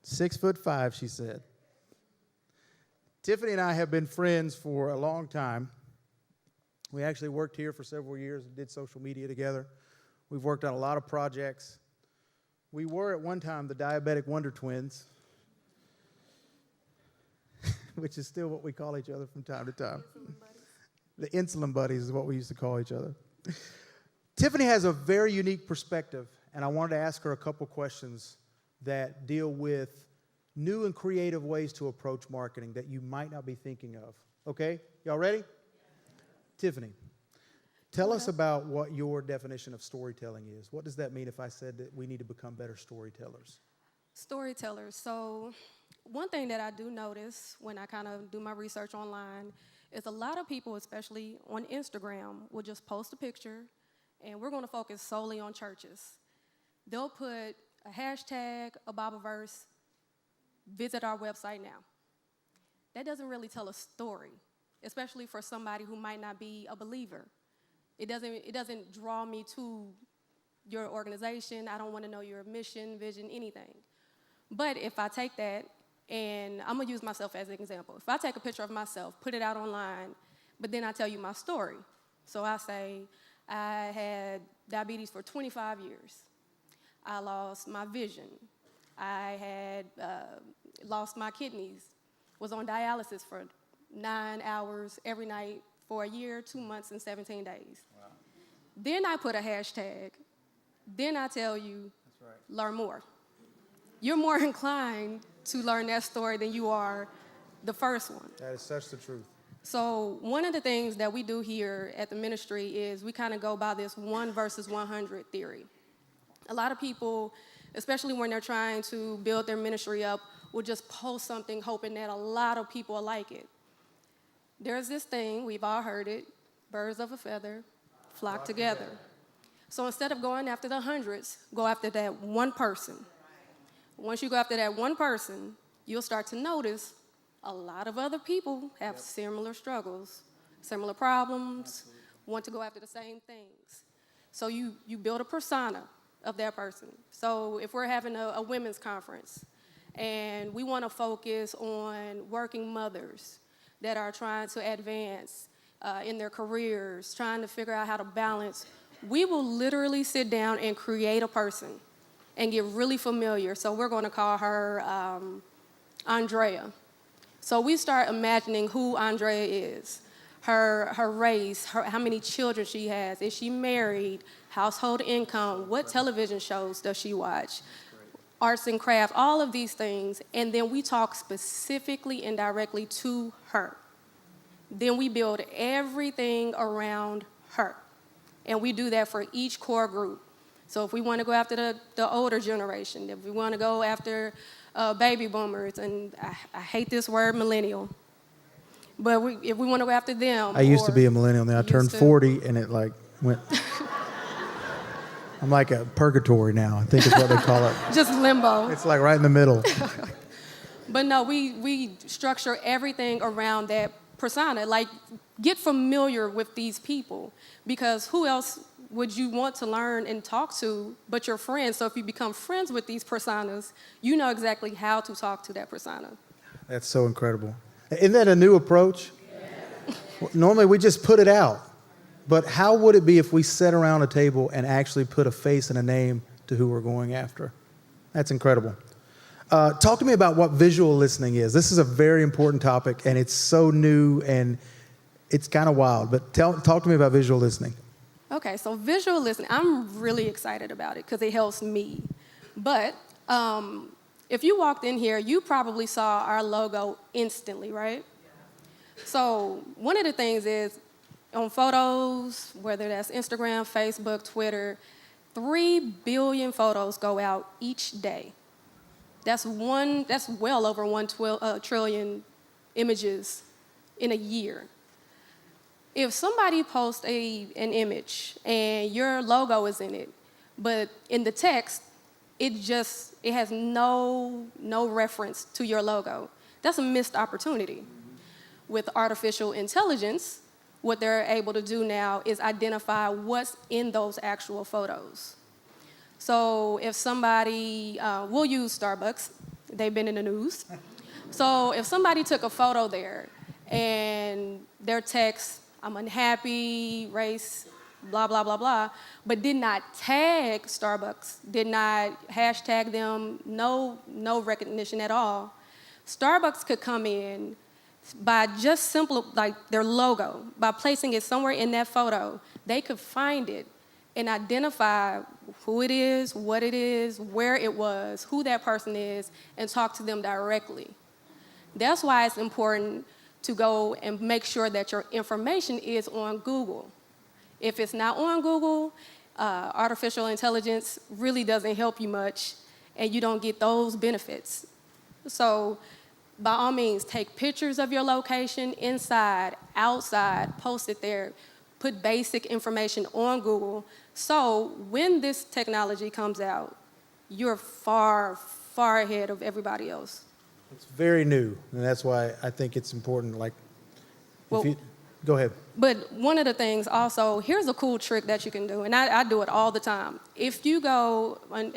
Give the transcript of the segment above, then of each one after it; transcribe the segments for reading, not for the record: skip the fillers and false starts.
6'5", she said. Tiffany and I have been friends for a long time. We actually worked here for several years and did social media together. We've worked on a lot of projects. We were at one time the Diabetic Wonder Twins, which is still what we call each other from time to time. The Insulin Buddies is what we used to call each other. Tiffany has a very unique perspective, and I wanted to ask her a couple questions that deal with new and creative ways to approach marketing that you might not be thinking of. Okay? Y'all ready? Tiffany, tell us about what your definition of storytelling is. What does that mean if I said that we need to become better storytellers? Storytellers. So one thing that I do notice when I kind of do my research online is a lot of people, especially on Instagram, will just post a picture, and we're going to focus solely on churches. They'll put a hashtag, a Bible verse, visit our website now. That doesn't really tell a story, especially for somebody who might not be a believer. It doesn't draw me to your organization. I don't want to know your mission, vision, anything. But if I take that, and I'm going to use myself as an example. If I take a picture of myself, put it out online, but then I tell you my story. So I say, I had diabetes for 25 years. I lost my vision. I had lost my kidneys, was on dialysis for 9 hours every night for a year, 2 months, and 17 days. Wow. Then I put a hashtag. Then I tell you, that's right, learn more. You're more inclined to learn that story than you are the first one. That is such the truth. So one of the things that we do here at the ministry is we kind of go by this 1 versus 100 theory. A lot of people, especially when they're trying to build their ministry up, will just post something hoping that a lot of people will like it. There's this thing, we've all heard it, birds of a feather flock together. So instead of going after the hundreds, go after that one person. Once you go after that one person, you'll start to notice a lot of other people have similar struggles, similar problems, want to go after the same things. So you build a persona of that person. So if we're having a women's conference and we want to focus on working mothers that are trying to advance in their careers, trying to figure out how to balance, we will literally sit down and create a person and get really familiar. So we're going to call her Andrea. So we start imagining who Andrea is, her race, how many children she has, is she married, household income, what television shows does she watch, arts and crafts, all of these things, and then we talk specifically and directly to her. Then we build everything around her, and we do that for each core group. So if we want to go after the older generation, if we want to go after baby boomers, and I hate this word, millennial, but if we want to go after them. I used to be a millennial, then I turned 40, and it like went... I'm like a purgatory now, I think is what they call it. Just limbo. It's like right in the middle. But no, we structure everything around that persona. Like, get familiar with these people, because who else would you want to learn and talk to but your friends? So if you become friends with these personas, you know exactly how to talk to that persona. That's so incredible. Isn't that a new approach? Yeah. Normally we just put it out. But how would it be if we sat around a table and actually put a face and a name to who we're going after? That's incredible. Talk to me about what visual listening is. This is a very important topic, and it's so new, and it's kind of wild. But talk to me about visual listening. Okay, so visual listening, I'm really excited about it because it helps me. But if you walked in here, you probably saw our logo instantly, right? So one of the things is, on photos, whether that's Instagram, Facebook, Twitter, 3 billion photos go out each day. That's well over 1 trillion images in a year. If somebody posts an image and your logo is in it, but in the text, it has no reference to your logo, that's a missed opportunity. With artificial intelligence, what they're able to do now is identify what's in those actual photos. So if somebody, we'll use Starbucks. they've been in the news. So if somebody took a photo there and their text, I'm unhappy, race, blah, blah, blah, blah, but did not tag Starbucks, did not hashtag them, no recognition at all, Starbucks could come in by just simple, like their logo, by placing it somewhere in that photo, they could find it and identify who it is, what it is, where it was, who that person is, and talk to them directly. That's why it's important to go and make sure that your information is on Google. If it's not on Google, artificial intelligence really doesn't help you much, and you don't get those benefits. So by all means, take pictures of your location inside, outside, post it there, put basic information on Google. So when this technology comes out, you're far, far ahead of everybody else. It's very new, and that's why I think it's important. Like, Well, go ahead. But one of the things also, here's a cool trick that you can do, and I do it all the time. If you go on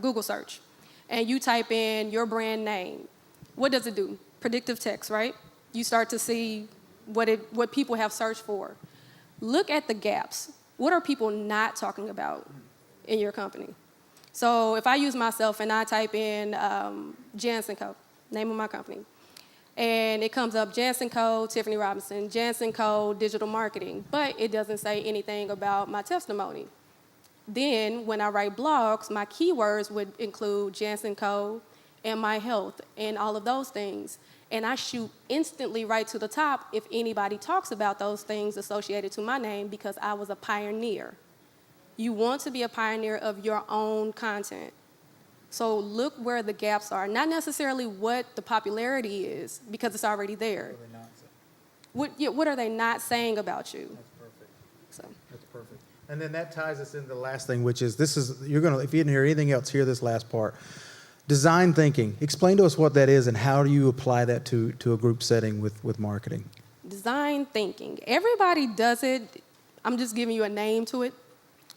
Google search and you type in your brand name, what does it do? Predictive text, right? You start to see what people have searched for. Look at the gaps. What are people not talking about in your company? So if I use myself and I type in Jansen Co., name of my company, and it comes up Jansen Co., Tiffany Robinson, Jansen Co., digital marketing, but it doesn't say anything about my testimony. Then when I write blogs, my keywords would include Jansen Co. and my health and all of those things. And I shoot instantly right to the top if anybody talks about those things associated to my name because I was a pioneer. You want to be a pioneer of your own content. So look where the gaps are, not necessarily what the popularity is because it's already there. What are they not saying about you? That's perfect. So. That's perfect. And then that ties us into the last thing, which is you're gonna, if you didn't hear anything else, hear this last part. Design thinking. Explain to us what that is and how do you apply that to a group setting with marketing? Design thinking. Everybody does it. I'm just giving you a name to it.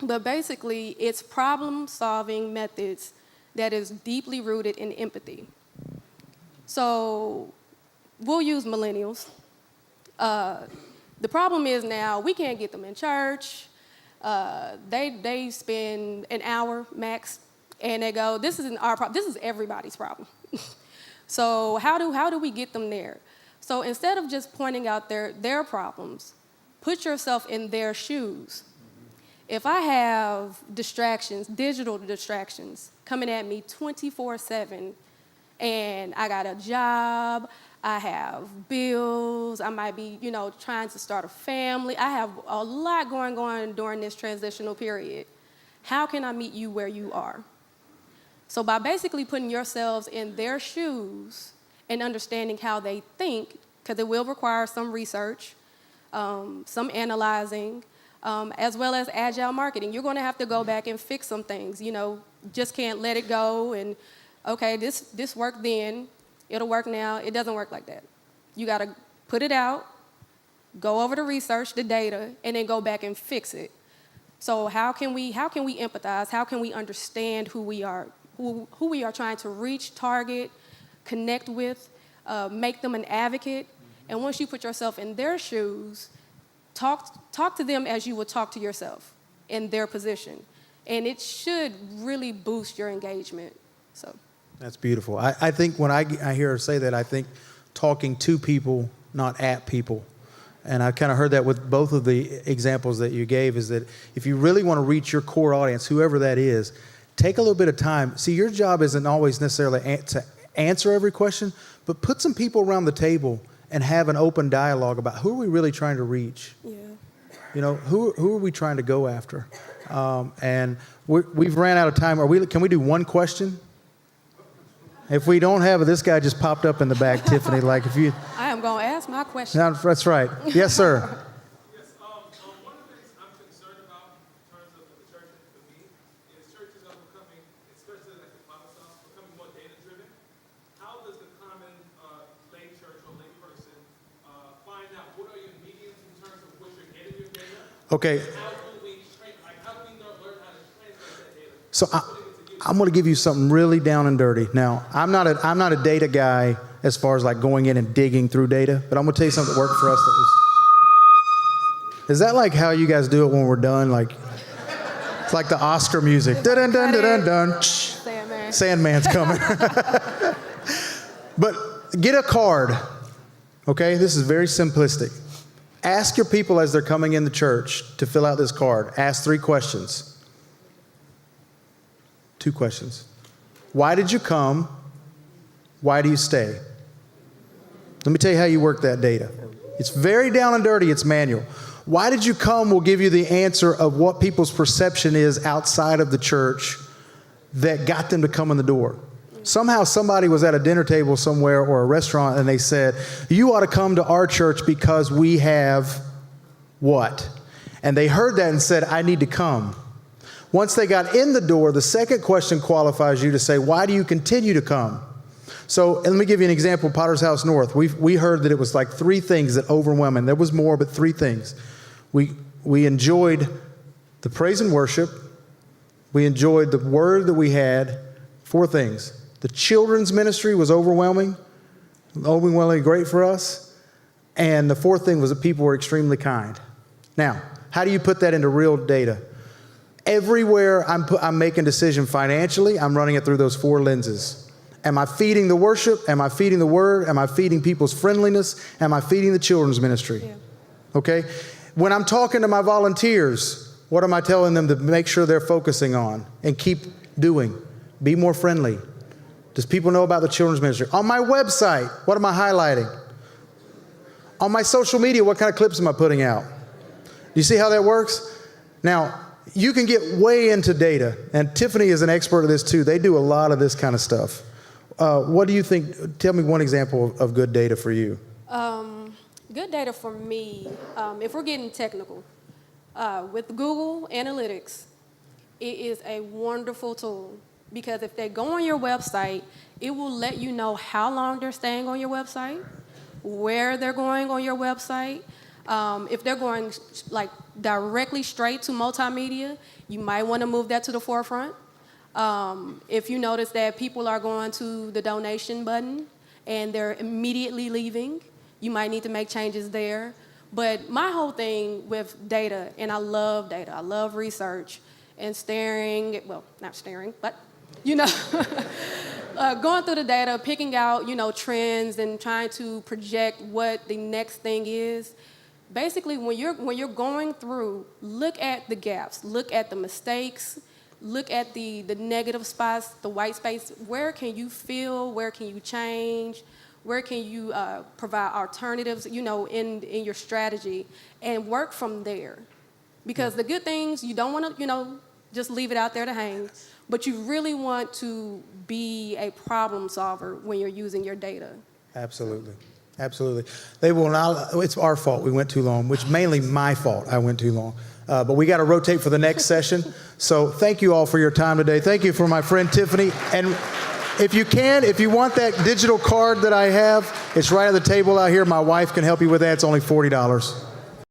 But basically, it's problem-solving methods that is deeply rooted in empathy. So we'll use millennials. The problem is now we can't get them in church. They spend an hour max, and they go, this isn't our problem. This is everybody's problem. So how do we get them there? So instead of just pointing out their problems, put yourself in their shoes. If I have distractions, digital distractions, coming at me 24/7, and I got a job, I have bills, I might be, trying to start a family, I have a lot going on during this transitional period. How can I meet you where you are? So by basically putting yourselves in their shoes and understanding how they think, because it will require some research, some analyzing, as well as agile marketing. You're going to have to go back and fix some things. Just can't let it go and, okay, this worked then, it'll work now. It doesn't work like that. You got to put it out, go over the research, the data, and then go back and fix it. So how can we empathize? How can we understand who we are trying to reach, target, connect with, make them an advocate? And once you put yourself in their shoes, talk to them as you would talk to yourself in their position. And it should really boost your engagement. So That's beautiful. I think when I hear her say that, I think talking to people, not at people. And I kind of heard that with both of the examples that you gave, is that if you really want to reach your core audience, whoever that is, take a little bit of time. See, your job isn't always necessarily to answer every question, but put some people around the table and have an open dialogue about who are we really trying to reach? yeah. Who are we trying to go after? And we've ran out of time. Can we do one question? If we don't have it, this guy just popped up in the back, Tiffany. Like if you, I am going to ask my question. no, that's right. Yes, sir. Yes, one of the things I'm concerned about in terms of the church and for me is churches are becoming, especially like the Bible stuff, becoming more data-driven. How does the common lay church or lay person find out what are your mediums in terms of what you're getting your data? Okay. How do we learn how to translate that data? So I'm going to give you something really down and dirty. Now, I'm not a data guy as far as like going in and digging through data, but I'm going to tell you something that worked for us. Is that like how you guys do it when we're done? Like, it's like the Oscar music. Dun dun dun dun dun. Sandman. Sandman's coming. But get a card, okay? This is very simplistic. Ask your people as they're coming in the church to fill out this card. Ask 3 questions. 2 questions. Why did you come? Why do you stay? Let me tell you how you work that data. It's very down and dirty. It's manual. Why did you come will give you the answer of what people's perception is outside of the church that got them to come in the door. Somehow somebody was at a dinner table somewhere or a restaurant and they said, you ought to come to our church because we have what? And they heard that and said, I need to come. Once they got in the door, the second question qualifies you to say, why do you continue to come? So let me give you an example, Potter's House North. We heard that it was like 3 things that overwhelmed, and there was more, but 3 things. We enjoyed the praise and worship. We enjoyed the word that we had. 4 things. The children's ministry was overwhelmingly great for us. And the 4th thing was that people were extremely kind. Now, how do you put that into real data? Everywhere I'm making a decision financially, I'm running it through those 4 lenses. Am I feeding the worship? Am I feeding the word? Am I feeding people's friendliness? Am I feeding the children's ministry? Yeah. Okay? When I'm talking to my volunteers, what am I telling them to make sure they're focusing on and keep doing? Be more friendly. Does people know about the children's ministry? On my website, what am I highlighting? On my social media, what kind of clips am I putting out? Do you see how that works? Now, you can get way into data, and Tiffany is an expert at this too. They do a lot of this kind of stuff. What do you think? Tell me one example of good data for you. Good data for me, if we're getting technical, with Google Analytics, it is a wonderful tool because if they go on your website, it will let you know how long they're staying on your website, where they're going on your website. If they're going like directly straight to multimedia, you might want to move that to the forefront. If you notice that people are going to the donation button and they're immediately leaving, you might need to make changes there. But my whole thing with data, and I love data, I love research and staring, well, not staring, but, you know, going through the data, picking out, you know, trends and trying to project what the next thing is. Basically, when you're going through, look at the gaps, look at the mistakes, look at the negative spots, the white space. Where can you fill? Where can you change? Where can you provide alternatives, you know, in your strategy, and work from there? Because the good things, you don't want to, you know, just leave it out there to hang, but you really want to be a problem solver when you're using your data. Absolutely. Absolutely. They will not, it's our fault we went too long, which mainly my fault I went too long. But we got to rotate for the next session. So thank you all for your time today. Thank you for my friend Tiffany. And if you want that digital card that I have, it's right at the table out here. My wife can help you with that. It's only $40.